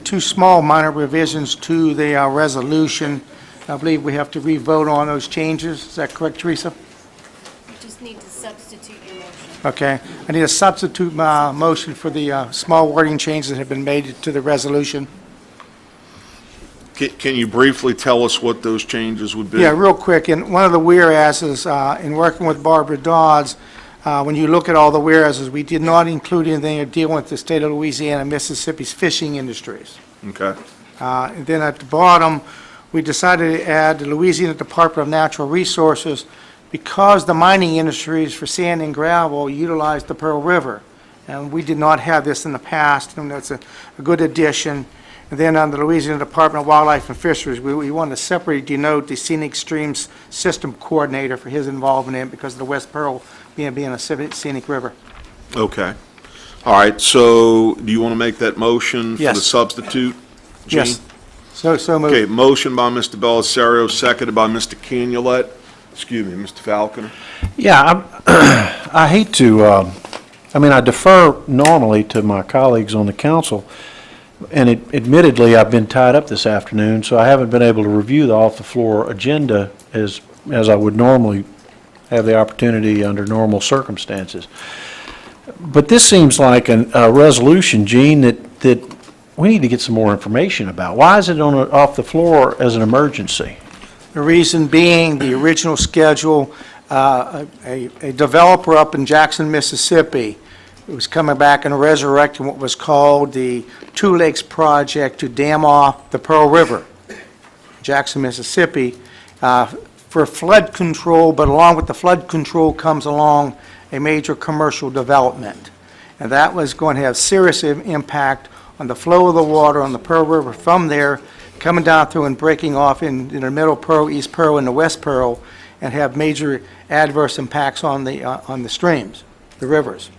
two small minor revisions to the resolution. I believe we have to re-vote on those changes. Is that correct, Teresa? You just need to substitute your motion. Okay. I need a substitute motion for the small wording changes that have been made to the resolution. Can you briefly tell us what those changes would be? Yeah, real quick. In one of the whereases, in working with Barbara Dodds, when you look at all the whereases, we did not include anything dealing with the state of Louisiana and Mississippi's fishing industries. Okay. And then at the bottom, we decided to add the Louisiana Department of Natural Resources because the mining industries for sand and gravel utilize the Pearl River. And we did not have this in the past, and that's a good addition. And then on the Louisiana Department of Wildlife and Fisheries, we wanted to separately denote the Scenic Streams System Coordinator for his involvement in it because of the West Pearl being a scenic river. Okay. All right, so do you want to make that motion for Yes. the substitute? Gene? Yes. So moved. Okay, motion by Mr. Belisario, seconded by Mr. Canulette. Excuse me, Mr. Falconer. Yeah, I hate to, I defer normally to my colleagues on the council, And admittedly, I've been tied up this afternoon, so I haven't been able to review the off-the-floor agenda as I would normally have the opportunity under normal circumstances. But this seems like a resolution, Gene, that we need to get some more information about. Why is it off the floor as an emergency? The reason being, the original schedule, a developer up in Jackson, Mississippi, was coming back and resurrecting what was called the Two Lakes Project to dam off the Pearl River, Jackson, Mississippi, for flood control, but along with the flood control comes along a major commercial development. And that was going to have serious impact on the flow of the water on the Pearl River from there, coming down through and breaking off in the Middle Pearl, East Pearl, and the West Pearl, and have major adverse impacts on the streams, the rivers.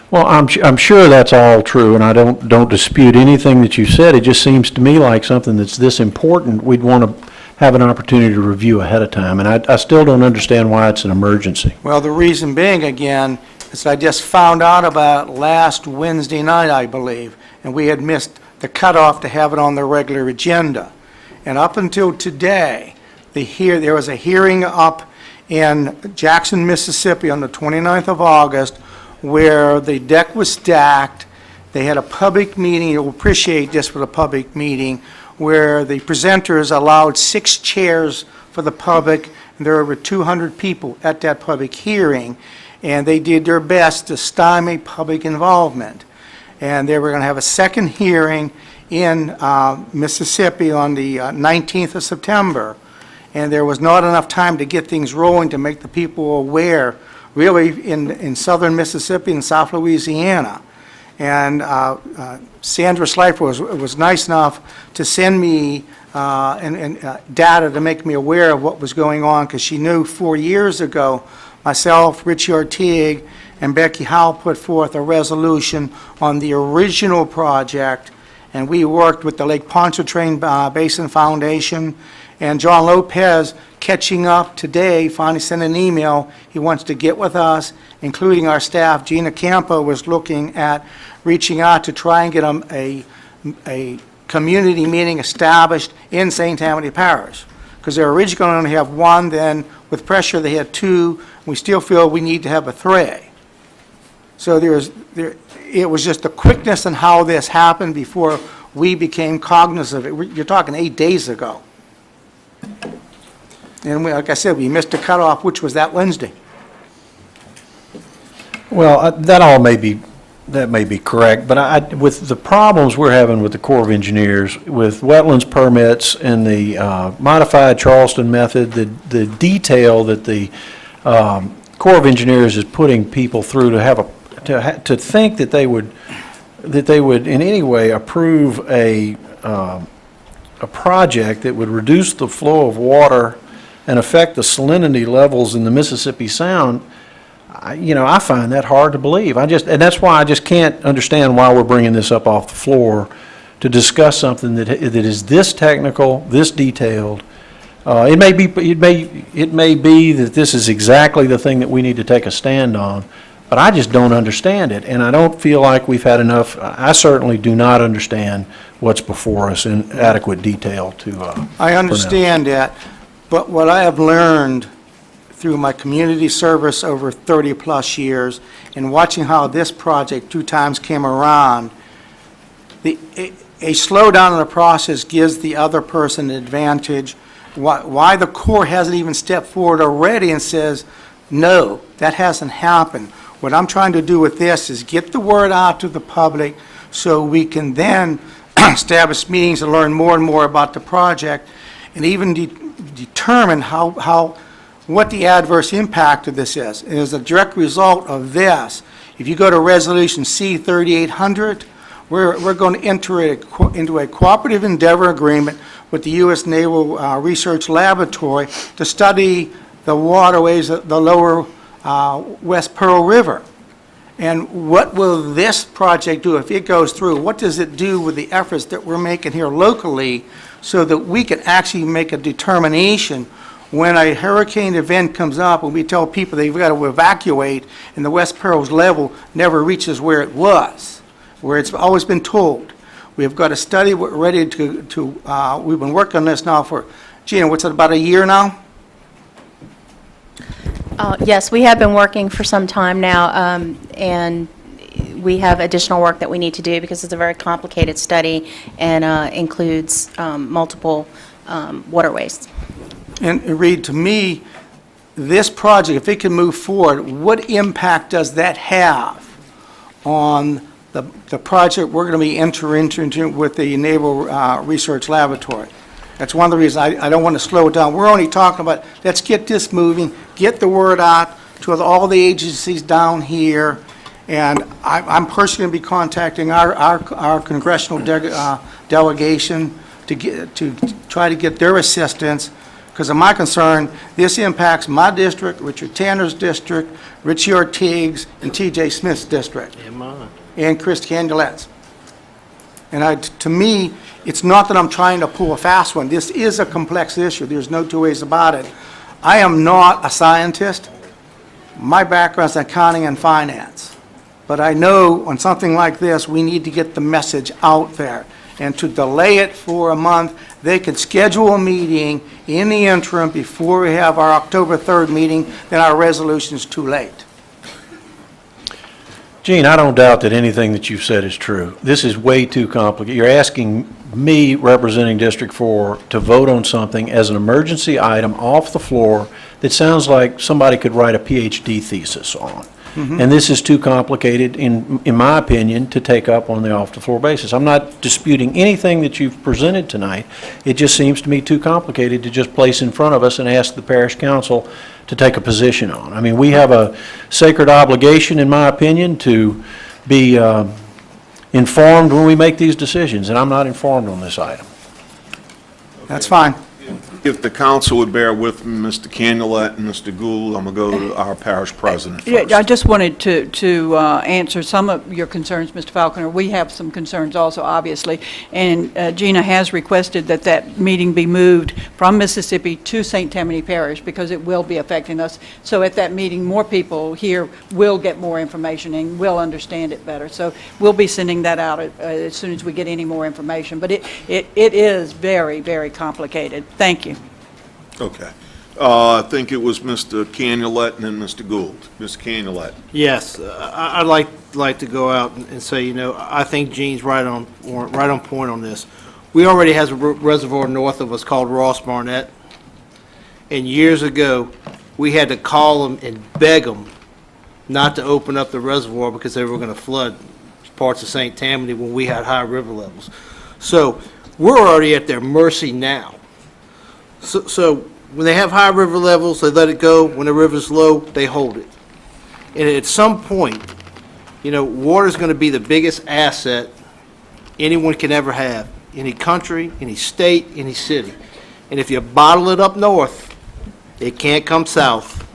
Well, I'm sure that's all true, and I don't dispute anything that you said. It just seems to me like something that's this important, we'd want to have an opportunity to review ahead of time, and I still don't understand why it's an emergency. Well, the reason being, again, is I just found out about last Wednesday night, I believe, and we had missed the cutoff to have it on the regular agenda. And up until today, there was a hearing up in Jackson, Mississippi on the 29th of August where the deck was stacked. They had a public meeting. You'll appreciate this for the public meeting, where the presenters allowed 6 chairs for the public, and there were over 200 people at that public hearing, and they did their best to stymie public involvement. And they were going to have a second hearing in Mississippi on the 19th of September, and there was not enough time to get things rolling to make the people aware, really in southern Mississippi and South Louisiana. And Sandra Schleifer was nice enough to send me data to make me aware of what was going on, because she knew 4 years ago, myself, Richie Ortigue, and Becky Howell put forth a resolution on the original project, and we worked with the Lake Pontchartrain Basin Foundation, and John Lopez, catching up today, finally sent an email. He wants to get with us, including our staff. Gina Campo was looking at reaching out to try and get a community meeting established in St. Tammany Parish, because they were originally going to only have one, then with pressure they had 2. We still feel we need to have a 3. So it was just the quickness in how this happened before we became cognizant of it. You're talking 8 days ago. And like I said, we missed a cutoff, which was that Wednesday. Well, that may be correct, but with the problems we're having with the Corps of Engineers, with wetlands permits and the modified Charleston method, the detail that the Corps of Engineers is putting people through to think that they would in any way approve a project that would reduce the flow of water and affect the salinity levels in the Mississippi Sound, I find that hard to believe. And that's why I just can't understand why we're bringing this up off the floor to discuss something that is this technical, this detailed. It may be that this is exactly the thing that we need to take a stand on, but I just don't understand it, and I don't feel like we've had enough. I certainly do not understand what's before us in adequate detail to. I understand that, but what I have learned through my community service over 30-plus years and watching how this project 2 times came around, a slowdown in the process gives the other person an advantage. Why the Corps hasn't even stepped forward already and says, no, that hasn't happened. What I'm trying to do with this is get the word out to the public so we can then establish meetings and learn more and more about the project, and even determine what the adverse impact of this is. And as a direct result of this, if you go to Resolution C 3800, we're going to enter into a cooperative endeavor agreement with the U.S. Naval Research Laboratory to study the waterways of the lower West Pearl River. And what will this project do if it goes through? What does it do with the efforts that we're making here locally so that we can actually make a determination when a hurricane event comes up and we tell people they've got to evacuate and the West Pearl's level never reaches where it was, where it's always been told? We've got a study we're ready to we've been working on this now for, Gina, what's it, about a year now? Yes, we have been working for some time now, and we have additional work that we need to do because it's a very complicated study and includes multiple waterways. And Reed, to me, this project, if it can move forward, what impact does that have on the project we're going to be entering into with the Naval Research Laboratory? That's one of the reasons I don't want to slow it down. We're only talking about, let's get this moving, get the word out to all the agencies down here, and I'm personally going to be contacting our congressional delegation to try to get their assistance, because in my concern, this impacts my district, Richard Tanner's district, Richie Ortigue's, and T.J. Smith's district. And mine. And Chris Candulet's. And to me, it's not that I'm trying to pull a fast one. This is a complex issue. There's no two ways about it. I am not a scientist. My background is accounting and finance. But I know on something like this, we need to get the message out there. And to delay it for a month, they could schedule a meeting in the interim before we have our October 3rd meeting, then our resolution is too late. Gene, I don't doubt that anything that you've said is true. This is way too complicated. You're asking me, representing District 4, to vote on something as an emergency item off the floor that sounds like somebody could write a PhD thesis on. And this is too complicated, in my opinion, to take up on the off-the-floor basis. I'm not disputing anything that you've presented tonight. It just seems to me too complicated to just place in front of us and ask the parish council to take a position on. I mean, we have a sacred obligation, in my opinion, to be informed when we make these decisions, and I'm not informed on this item. That's fine. If the council would bear with me, Mr. Candelet and Mr. Gould, I'm going to go to our parish president first. Yeah, I just wanted to answer some of your concerns, Mr. Falconer. We have some concerns also, obviously, and Gina has requested that that meeting be moved from Mississippi to St. Tammany Parish because it will be affecting us. So at that meeting, more people here will get more information and will understand it better. So we'll be sending that out as soon as we get any more information. But it is very, very complicated. Thank you. Okay. I think it was Mr. Candelet and then Mr. Gould. Mr. Candelet. Yes, I'd like to go out and say, you know, I think Gene's right on point on this. We already has a reservoir north of us called Ross Barnett, and years ago, we had to call them and beg them not to open up the reservoir because they were going to flood parts of St. Tammany when we had high river levels. So we're already at their mercy now. So when they have high river levels, they let it go. When the river's low, they hold it. And at some point, you know, water is going to be the biggest asset anyone can ever have. Any country, any state, any city. And if you bottle it up north, it can't come south.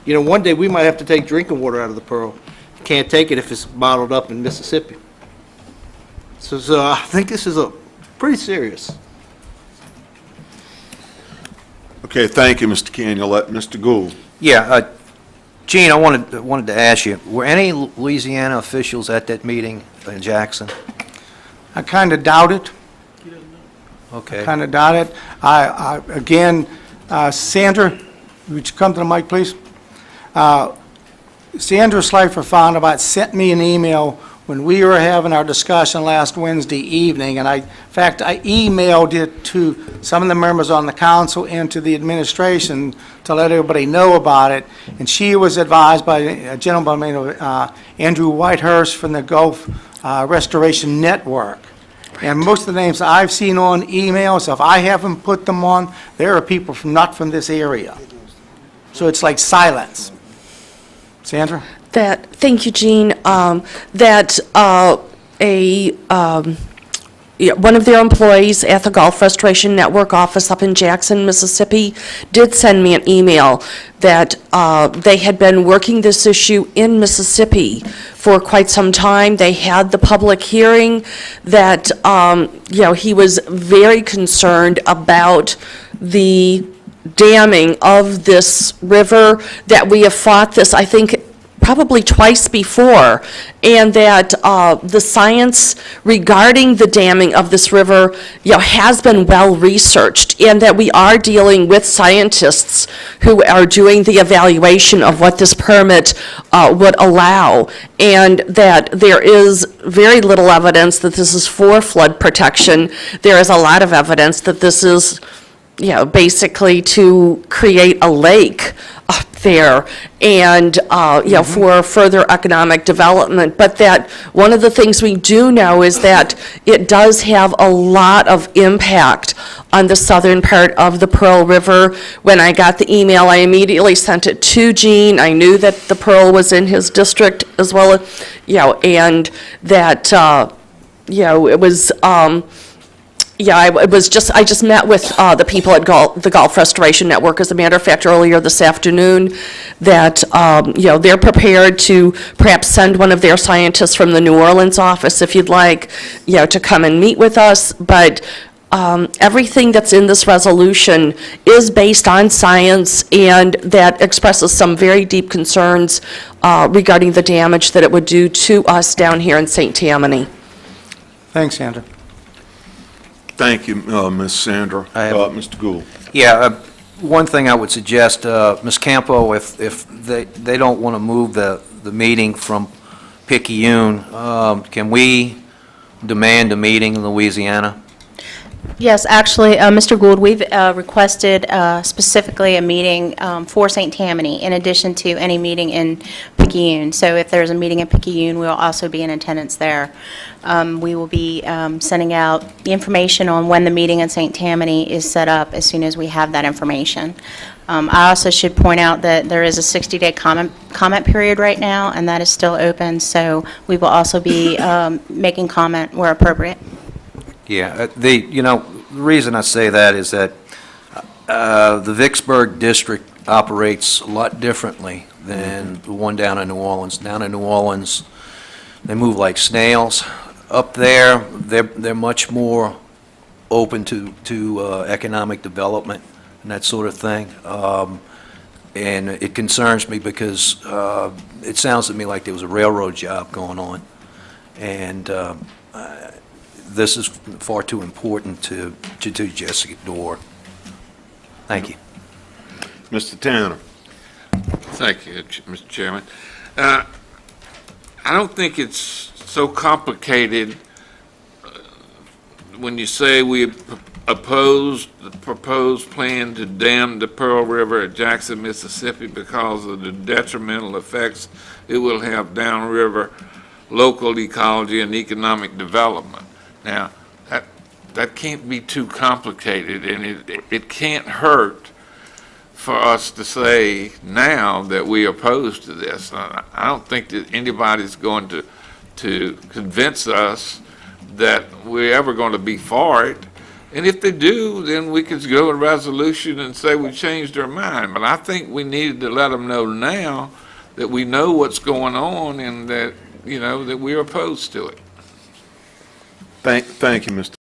You know, one day we might have to take drinking water out of the Pearl. Can't take it if it's bottled up in Mississippi. So I think this is pretty serious. Okay, thank you, Mr. Candelet. Mr. Gould. Yeah, Gene, I wanted to ask you, were any Louisiana officials at that meeting in Jackson? I kind of doubt it. Okay. Kind of doubt it. Again, Sandra, would you come to the mic, please? Sandra Slifer sent me an email when we were having our discussion last Wednesday evening, and in fact, I emailed it to some of the members on the council and to the administration to let everybody know about it, and she was advised by a gentleman named Andrew Whitehurst from the Gulf Restoration Network. And most of the names I've seen on emails, if I haven't put them on, there are people not from this area. So it's like silence. Sandra? Thank you, Gene, that one of their employees at the Gulf Restoration Network office up in Jackson, Mississippi, did send me an email that they had been working this issue in Mississippi for quite some time. They had the public hearing that, he was very concerned about the damming of this river, that we have fought this, I think, probably twice before, and that the science regarding the damming of this river, has been well-researched, and that we are dealing with scientists who are doing the evaluation of what this permit would allow, and that there is very little evidence that this is for flood protection. There is a lot of evidence that this is, basically to create a lake up there and, for further economic development. But that one of the things we do know is that it does have a lot of impact on the southern part of the Pearl River. When I got the email, I immediately sent it to Gene. I knew that the Pearl was in his district as well, and that, it was, I just met with the people at the Gulf Restoration Network, as a matter of fact, earlier this afternoon, that, they're prepared to perhaps send one of their scientists from the New Orleans office, if you'd like, to come and meet with us. But everything that's in this resolution is based on science, and that expresses some very deep concerns regarding the damage that it would do to us down here in St. Tammany. Thanks, Sandra. Thank you, Ms. Sandra. Mr. Gould. Yeah, one thing I would suggest, Ms. Campo, if they don't want to move the meeting from Picayune, can we demand a meeting in Louisiana? Yes, actually, Mr. Gould, we've requested specifically a meeting for St. Tammany in addition to any meeting in Picayune. So if there's a meeting in Picayune, we'll also be in attendance there. We will be sending out the information on when the meeting in St. Tammany is set up as soon as we have that information. I also should point out that there is a 60-day comment period right now, and that is still open, so we will also be making comment where appropriate. Yeah, the reason I say that is that the Vicksburg district operates a lot differently than the one down in New Orleans. Down in New Orleans, they move like snails. Up there, they're much more open to economic development and that sort of thing. And it concerns me because it sounds to me like there was a railroad job going on. And this is far too important to just ignore. Thank you. Mr. Tanner. Thank you, Mr. Chairman. I don't think it's so complicated when you say we oppose the proposed plan to dam the Pearl River at Jackson, Mississippi because of the detrimental effects it will have downriver local ecology and economic development. Now, that can't be too complicated, and it can't hurt for us to say now that we are opposed to this. I don't think that anybody's going to convince us that we're ever going to be for it. And if they do, then we could go to a resolution and say we changed our mind. But I think we needed to let them know now that we know what's going on and that, that we're opposed to it. Thank you, Mr.